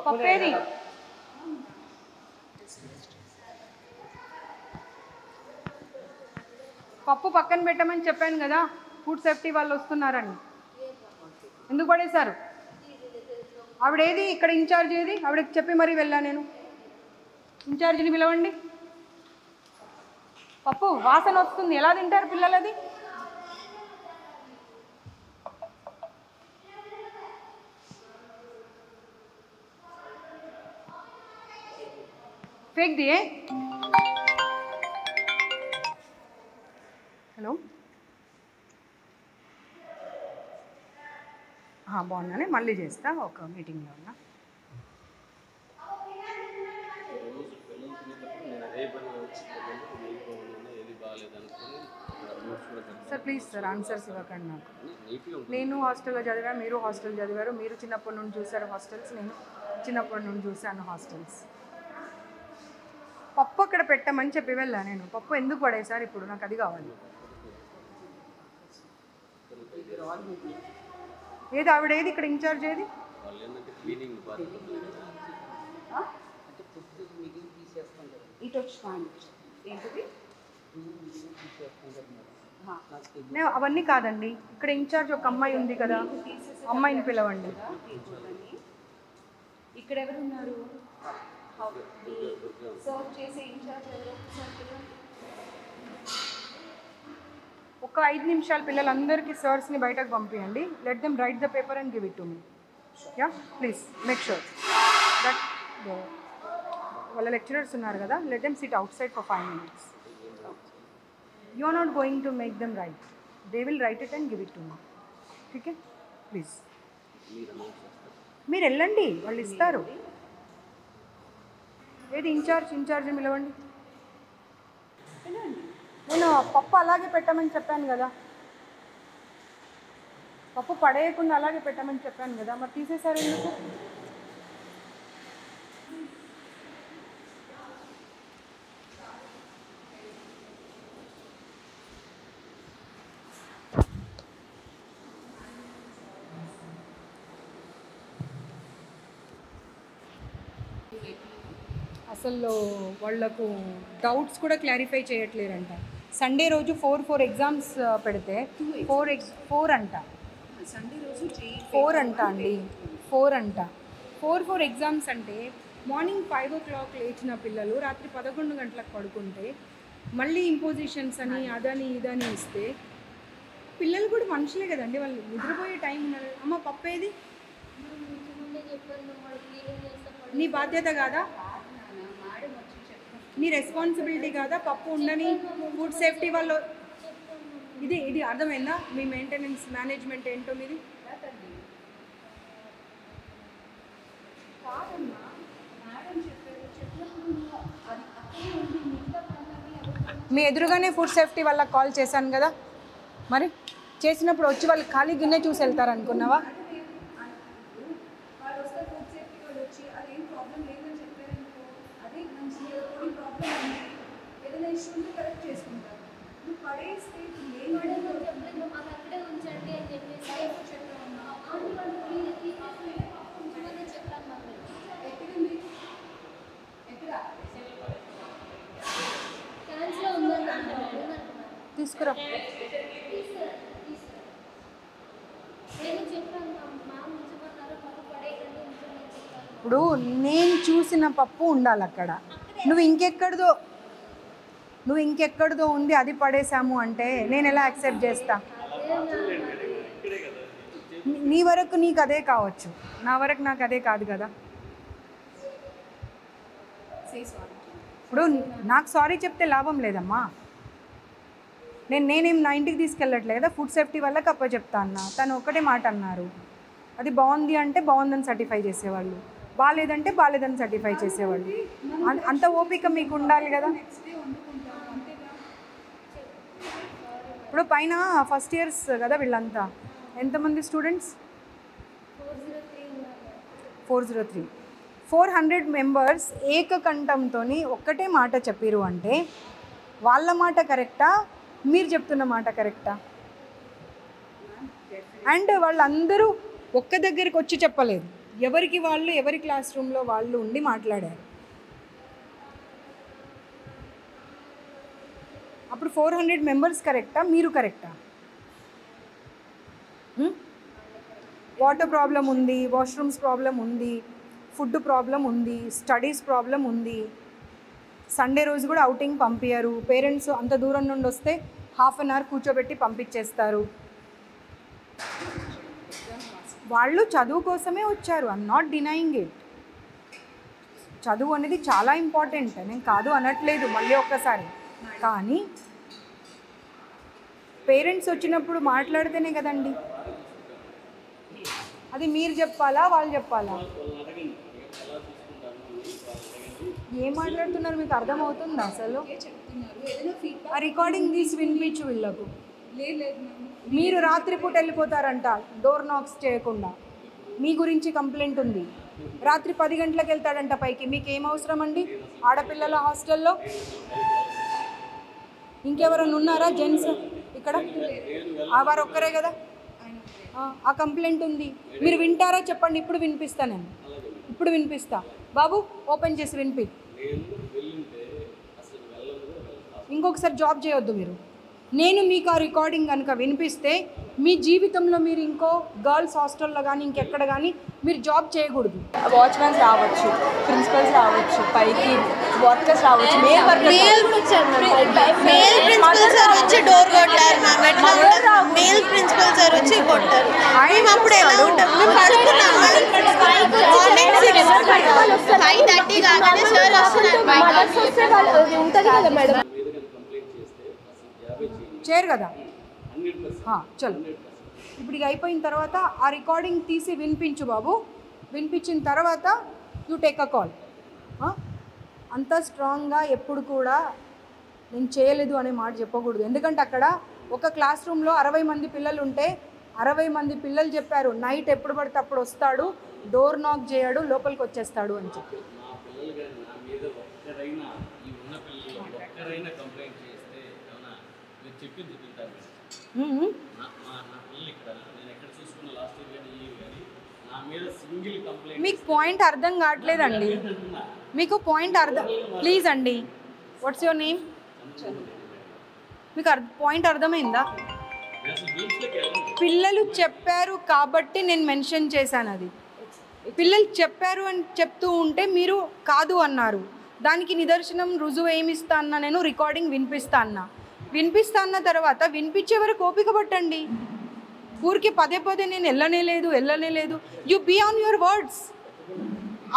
పప్పు ఏది? పప్పు పక్కన పెట్టమని చెప్పాను కదా, ఫుడ్ సేఫ్టీ వాళ్ళు వస్తున్నారని. ఎందుకు పడేశారు? ఆవిడేది ఇక్కడ ఇన్ఛార్జ్ ఏది? ఆవిడకి చెప్పి మరీ వెళ్ళా నేను. ఇన్ఛార్జిని పిలవండి. పప్పు వాసన వస్తుంది, ఎలా తింటారు పిల్లలది? फेंक दिए. హలో, బాగున్నానే, మళ్ళీ చేస్తా, ఒక మీటింగ్లో ఉన్నా. సార్ ప్లీజ్ సార్, ఆన్సర్స్ ఇవ్వకండి నాకు. నేను హాస్టల్లో చదివా, మీరు హాస్టల్ చదివారు. మీరు చిన్నప్పటి నుండి చూసారు హాస్టల్స్, నేను చిన్నప్పటి నుండి చూశాను హాస్టల్స్. పప్పు అక్కడ పెట్టమని చెప్పి వెళ్ళా నేను. పప్పు ఎందుకు పడేసారు ఇప్పుడు? నాకు అది కావాలి. ఏది ఆవిడ ఏది ఇక్కడ ఇన్ఛార్జ్ ఏది? నేను అవన్నీ కాదండి, ఇక్కడ ఇన్ఛార్జ్ ఒక అమ్మాయి ఉంది కదా, అమ్మాయిని పిలవండి. ఇక్కడ ఎవరు ఉన్నారు? సర్వ్ చేసే ఇన్ఛార్జ్ ఎవరు? ఒక 5 నిమిషాలు పిల్లలందరికీ సర్స్ని బయటకు పంపించండి. Let them write the paper and give it to me. Yeah please make sure that వాళ్ళ లెక్చరర్స్ ఉన్నారు కదా, let them sit outside for 5 minutes. You are not going to make them write, they will write it and give it to me. Okay please మీరు వెళ్ళండి, వాళ్ళు ఇస్తారు. ఏది incharge పిలవండి. నేను పప్పు అలాగే పెట్టమని చెప్పాను కదా, పప్పు పడేయకుండా అలాగే పెట్టమని చెప్పాను కదా, మరి తీసేశారు ఎందుకు? అసలు వాళ్ళకు డౌట్స్ కూడా క్లారిఫై చేయట్లేరంట. సండే రోజు 4 ఎగ్జామ్స్ పెడితే 4 అంట. సండే రోజు 4 అంట అండి, 4 అంట. 4 ఎగ్జామ్స్ అంటే మార్నింగ్ 5 o'clock లేచిన పిల్లలు రాత్రి 11 గంటలకు పడుకుంటే మళ్ళీ ఇంపోజిషన్స్ అని అదని ఇదని ఇస్తే పిల్లలు కూడా మనుషులే కదండి, వాళ్ళు నిద్రపోయే టైం ఉన్నారు. అమ్మ పప్పు ఏది? నీ బాధ్యత కాదా? నీ రెస్పాన్సిబిలిటీ కాదా? పప్పు ఉండని ఫుడ్ సేఫ్టీ వాళ్ళు. ఇది అర్థమైందా? మీ మెయింటెనెన్స్ మేనేజ్మెంట్ ఏంటో మీది. మీ ఎదురుగానే ఫుడ్ సేఫ్టీ వాళ్ళకి కాల్ చేశాను కదా, మరి చేసినప్పుడు వచ్చి వాళ్ళు ఖాళీ గిన్నె చూసి వెళ్తారు అనుకున్నావా? తీసుకురా. ఇప్పుడు నేను చూసిన పప్పు ఉండాలి అక్కడ. నువ్వు ఇంకెక్కడిదో ఉంది అది పడేసాము అంటే నేను ఎలా యాక్సెప్ట్ చేస్తా? నీ వరకు నీకు అదే కావచ్చు, నా వరకు నాకు అదే కాదు కదా. ఇప్పుడు నాకు సారీ చెప్తే లాభం లేదమ్మా. నేనేం నా ఇంటికి తీసుకెళ్ళట్లేదు కదా, ఫుడ్ సేఫ్టీ వల్ల కప్ప చెప్తా అన్న, తను ఒకటే మాట అన్నారు. అది బాగుంది అంటే బాగుందని సర్టిఫై చేసేవాళ్ళు, బాగాలేదంటే బాగాలేదని సర్టిఫై చేసేవాళ్ళు. అంత ఓపిక మీకు ఉండాలి కదా. ఇప్పుడు పైన ఫస్ట్ ఇయర్స్ కదా వీళ్ళంతా, ఎంతమంది స్టూడెంట్స్? 403. 400 మెంబర్స్ ఏకకంఠంతో ఒక్కటే మాట చెప్పిరు అంటే వాళ్ళ మాట కరెక్టా, మీరు చెప్తున్న మాట కరెక్టా? అండ్ వాళ్ళందరూ ఒక్క దగ్గరికి వచ్చి చెప్పలేదు, ఎవరికి వాళ్ళు ఎవరి క్లాస్ రూమ్లో వాళ్ళు ఉండి మాట్లాడారు. అప్పుడు 400 మెంబర్స్ కరెక్టా, మీరు కరెక్టా? వాటర్ ప్రాబ్లం ఉంది, వాష్రూమ్స్ ప్రాబ్లం ఉంది, ఫుడ్ ప్రాబ్లం ఉంది, స్టడీస్ ప్రాబ్లం ఉంది. సండే రోజు కూడా అవుటింగ్ పంపించారు. పేరెంట్స్ అంత దూరం నుండి వస్తే హాఫ్ అన్ అవర్ కూర్చోబెట్టి పంపించేస్తారు. వాళ్ళు చదువు కోసమే వచ్చారు, ఐఎమ్ నాట్ డినయింగ్ ఇట్. చదువు అనేది చాలా ఇంపార్టెంట్, నేను కాదు అనట్లేదు మళ్ళీ ఒక్కసారి. కానీ పేరెంట్స్ వచ్చినప్పుడు మాట్లాడితేనే కదండి. అది మీరు చెప్పాలా, వాళ్ళు చెప్పాలా? ఏం మాట్లాడుతున్నారు మీకు అర్థమవుతుందా అసలు? ఆ రికార్డింగ్ తీసి వినిపించు వీళ్ళకు. మీరు రాత్రిపూట వెళ్ళిపోతారంట డోర్ నాక్స్ చేయకుండా, మీ గురించి కంప్లైంట్ ఉంది. రాత్రి 10 గంటలకు వెళ్తాడంట పైకి, మీకు ఏం అవసరం అండి ఆడపిల్లల హాస్టల్లో? ఇంకెవరైనా ఉన్నారా జెంట్స్ ఇక్కడ? వారు ఒక్కరే కదా. ఆ కంప్లైంట్ ఉంది, మీరు వింటారా చెప్పండి. ఇప్పుడు వినిపిస్తా, నేను ఇప్పుడు వినిపిస్తా. బాబు ఓపెన్ చేసి వినిపి. ఇంకొకసారి జాబ్ చేయొద్దు మీరు. నేను మీకు ఆ రికార్డింగ్ కనుక వినిపిస్తే మీ జీవితంలో మీరు ఇంకో గర్ల్స్ హాస్టల్లో కానీ ఇంకెక్కడ కానీ మీరు జాబ్ చేయకూడదు. వాచ్మెన్స్ రావచ్చు, ప్రిన్సిపల్స్ రావచ్చు, పైకి వర్కర్స్ రావచ్చు. మేల్ ప్రిన్సిపల్ సార్ వచ్చి డోర్ కొట్టారు మ్యామ్. ఎట్లా మేల్ ప్రిన్సిపల్ సార్ వచ్చి కొట్టారు. మేము అప్పుడు ఎలా ఉంటాం? మేము పడుకున్నాం. మార్నింగ్ 5:30 కాగానే సార్ వస్తున్నారు. ఉంటుంది కదా మేడం, చేయరు కదా. చలో ఇప్పుడు ఇక అయిపోయిన తర్వాత ఆ రికార్డింగ్ తీసి వినిపించు బాబు. వినిపించిన తర్వాత యూ టేక్ అ కాల్. అంత స్ట్రాంగ్గా ఎప్పుడు కూడా నేను చేయలేదు అనే మాట చెప్పకూడదు. ఎందుకంటే అక్కడ ఒక క్లాస్ రూమ్లో 60 మంది పిల్లలు ఉంటే 60 మంది పిల్లలు చెప్పారు నైట్ ఎప్పుడు పడితే అప్పుడు వస్తాడు, డోర్ నాక్ చేయడు, లోపలికి వచ్చేస్తాడు అని చెప్పి. మీకు పాయింట్ అర్థం కావట్లేదండి. మీకు పాయింట్ అర్థం, ప్లీజ్ అండి. What's your name? మీకు పాయింట్ అర్థమైందా? పిల్లలు చెప్పారు కాబట్టి నేను మెన్షన్ చేశాను. అది పిల్లలు చెప్పారు అని చెప్తూ ఉంటే మీరు కాదు అన్నారు. దానికి నిదర్శనం రుజువు ఏమి ఇస్తా అన్నా, నేను రికార్డింగ్ వినిపిస్తా అన్న తర్వాత వినిపించే వరకు ఓపిక పట్టండి. ఊరికి పదే నేను వెళ్ళనే లేదు. You be on your words.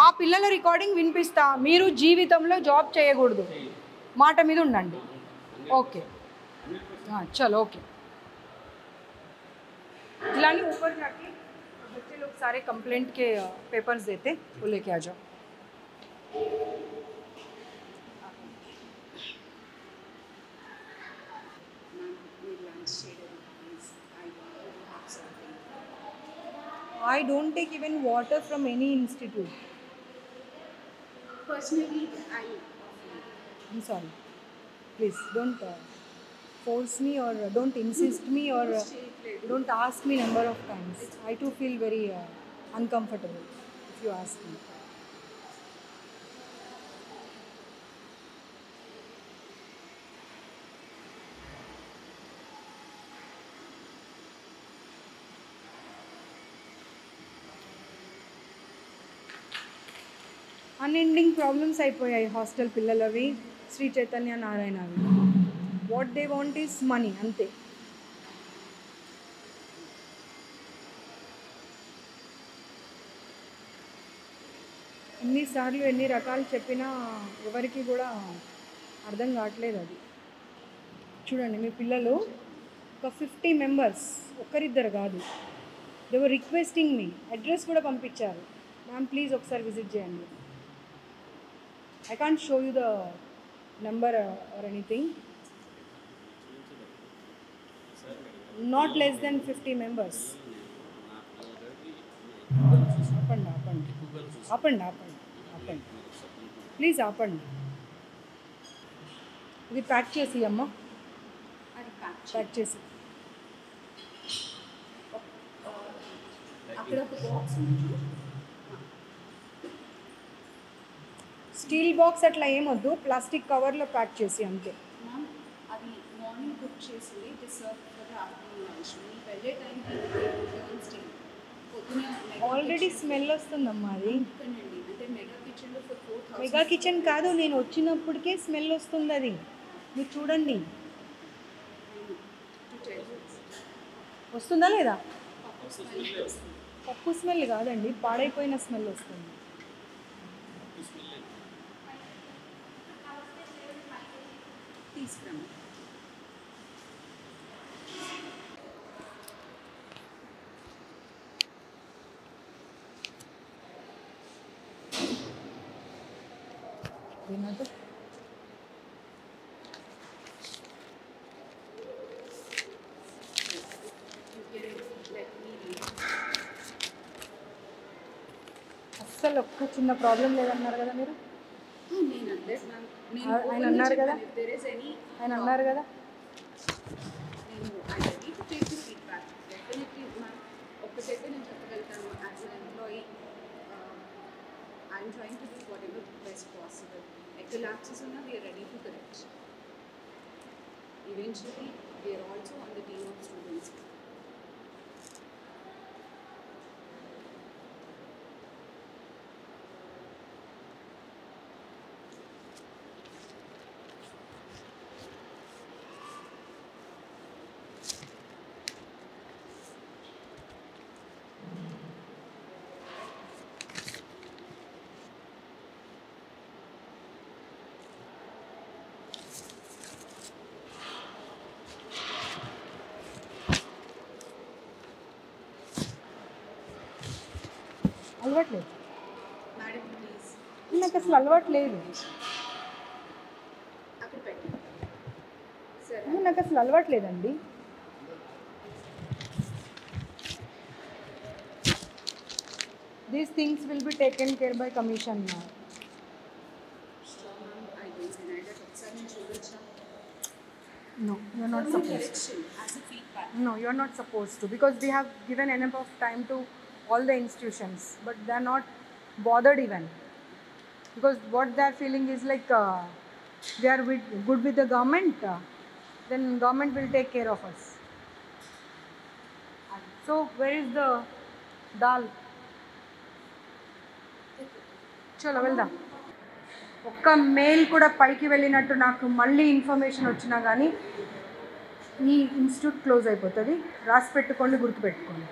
ఆ పిల్లల రికార్డింగ్ వినిపిస్తా, మీరు జీవితంలో జాబ్ చేయకూడదు, మాట మీద ఉండండి. ఓకే చలో ఓకే. इलानी ऊपर जाके बच्चे लोग सारे कंप्लेंट के पेपर्स देते, वो लेके आ जाओ. I don't take even water from any institute. Personally, I'm sorry. Please don't force me or don't insist me or don't ask me number of times. I too feel very uncomfortable if you ask me. Unending problems అయిపోయాయి hostel పిల్లలవి, శ్రీ చైతన్య నారాయణవి. What they want is money, అంతే. ఎన్నిసార్లు ఎన్ని రకాలు చెప్పినా ఎవరికి కూడా అర్థం కావట్లేదు అది. చూడండి మీ పిల్లలు ఒక 50 మెంబర్స్, ఒక్కరిద్దరు కాదు, they were requesting me, address కూడా పంపించారు, మ్యామ్ ప్లీజ్ ఒకసారి విజిట్ చేయండి. I can't show you the number or anything. Not less than 50 members. ఆపండి ఆపండి ఆపండి ఆపండి ఆపండి ప్లీజ్ ఆపండి. ఇది ప్యాక్ చేసి అమ్మా, ప్యాక్ చేసి. అక్కడ ఒక బాక్స్ ఉంది. స్టీల్ బాక్స్ అట్లా ఏమొద్దు, ప్లాస్టిక్ కవర్లో ప్యాక్ చేసి అంతే. మ్యామ్ అది మార్నింగ్ కుక్ చేసింది, it is serve for the afternoon lunch. మీకు వెళ్ళే టైంకి స్టే పొద్దున ఆల్రెడీ స్మెల్ వస్తుందమ్మా అది. అండి, అంటే మెగా కిచెన్లో ఫర్ 4,000. మెగా కిచెన్ కాదు, నేను వచ్చినప్పటికే స్మెల్ వస్తుంది అది. మీరు చూడండి వస్తుందా లేదా? పప్పు స్మెల్ కాదండి, పాడైపోయిన స్మెల్ వస్తుంది. తీసుకురాము. ఏనాదు అస్సలు ఒక్క చిన్న ప్రాబ్లం లేదన్నారు కదా మీరు. నేను అడ్రస్ మ్యామ్, ఆయన అన్నారు కదా, దేర్ ఇస్ ఎనీ ఆయన అన్నారు కదా. నేను I ready to take the feedback. Definitely ma'am, ఒక్కటైతే నేను చెప్పగలుగుతాను, as an employee I'm trying to do whatever best possible. ఎక్కడ ల్యాప్సెస్ ఉన్నా we're ready to correct. Eventually we're also on the team of students. అలవాట్లేదు madam please నాకు అసలు అలవాటు లేదు. అక్కడ పెట్టండి. సరే నాకు అసలు అలవాటు లేదండి. These things will be taken care by commission now. I don't deny that. ఒకసారి నేను చూడొచ్చా? No, you are not supposed to. Correction as a feedback. No, you are not supposed to, because we have given enough of time to all the institutions, but they are not bothered even, because what they are feeling is like they are good with the government, then government will take care of us. So where is the dal? చలో వెళ్దాం. ఒక్క mail కూడా పైకి వెళ్ళినట్టు నాకు మళ్ళీ information వచ్చినా కానీ ఈ ఇన్స్టిట్యూట్ క్లోజ్ అయిపోతుంది. రాసి పెట్టుకోండి, గుర్తుపెట్టుకోండి.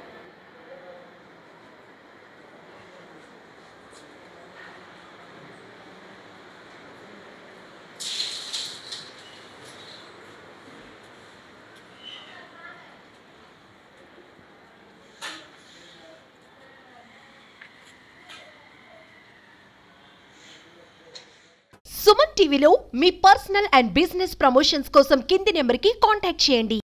సుమన్ టీవీలో మీ పర్సనల్ అండ్ బిజినెస్ ప్రమోషన్స్ కోసం కింది నెంబర్కి కాంటాక్ట్ చేయండి.